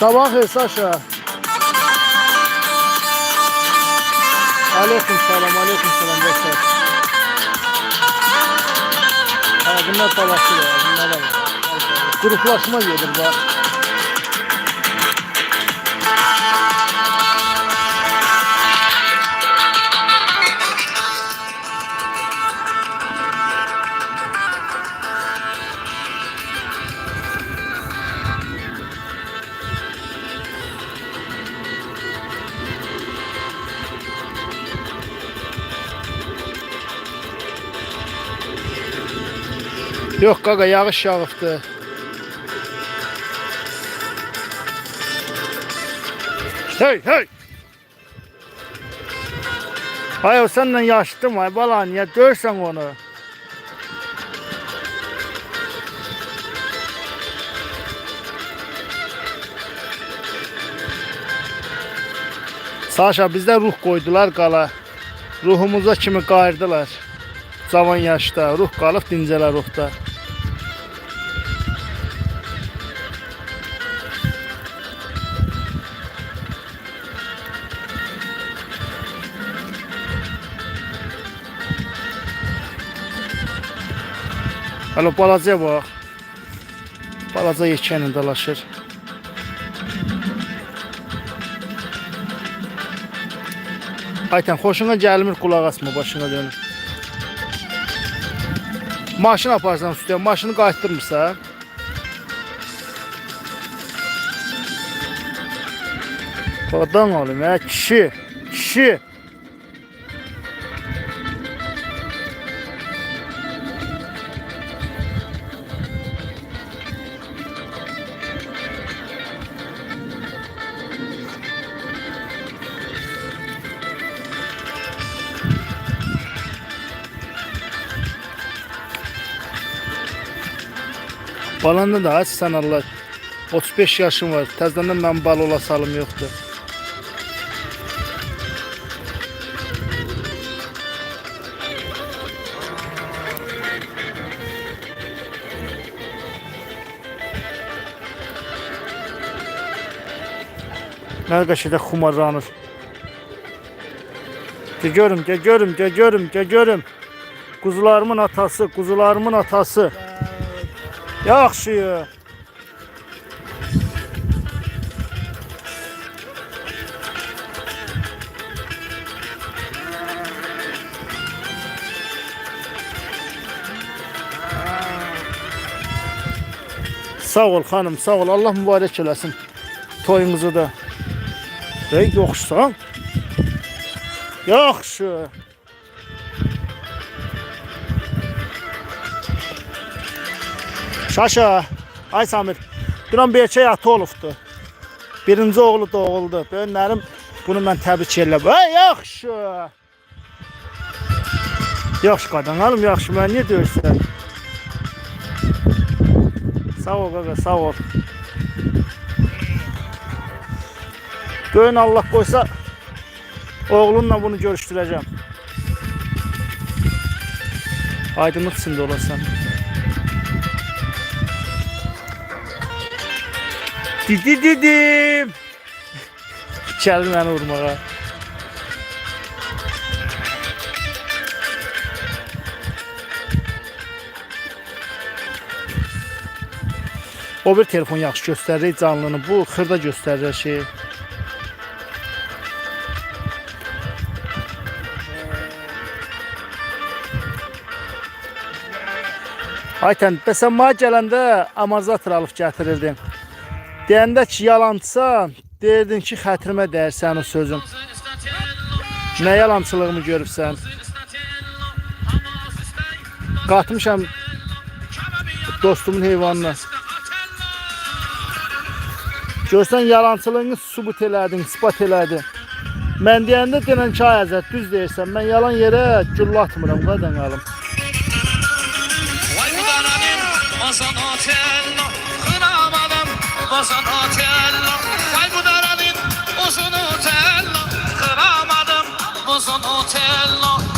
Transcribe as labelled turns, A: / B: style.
A: Sabah xeyir Saşa. Aleyküm selam dostlar. Ha, bunlar tabakçı da ya, bunlar da var. Gruplaşma gelir bak. Yok qaqa, yağış yağıbdı. Hey! Hayır, senden yaşlım ay bala, niye dörsen onu? Saşa, bizde ruh koydular qala. Ruhumuza kimi qayırdılar. Cavan yaşda, ruh qalıb dincələr ruhda. Hala balacaya bax. Balaca yekənlə dalaşır. Ayten, xoşuna gəlmir, qulaq asma, başına dönür. Maşın aparsan üstüne, maşını qayıtdırmırsa. Qadan olayım ya, kişi. Balanda da aç sen Allah. 35 yaşım var. Təzədən mən bal ola salım yoxdur. Nə qəşədə xumarlanır. Görüm. Kuzularımın atası. Yaxşı. Sağ ol hanım, sağ ol. Allah mübarək eləsin toyumuzu da. Yoxsan? Yaxşı. Şaşa, ay Samir, duran bir şey atı olubdu. Birinci oğlu doğuldu. Böyünlərim bunu mən təbrik edirəm. Yaxşı. Yaxşı qadın alım, yaxşı. Mən niyə döyürsən? Sağ ol qaqa, sağ ol. Böyün Allah qoysa oğlunla bunu görüşdürəcəm. Aydınlıq içində olasan. Didim. Gəldi məni vurmağa. O bir telefon yaxşı göstərir canlını. Bu xırda göstərir şey. Ayten, sən mənə gələndə amortizator alıb gətirirdin. Deyəndə ki, yalancısan, deyirdin ki, xətrimə dəyər sənin sözün. Nə yalancılığımı görübsən? Qatmışam dostumun heyvanına. Görsən, yalancılığını subut elədin, ispat elədin. Mən deyəndə denən ki, ay Əzət, düz deyirsən. Mən yalan yerə güllə atmıram, qadan qalım. Bazan otello, kıramadım. Bazan otello, vay bu daranın uzun otello, kıramadım. Uzun otello.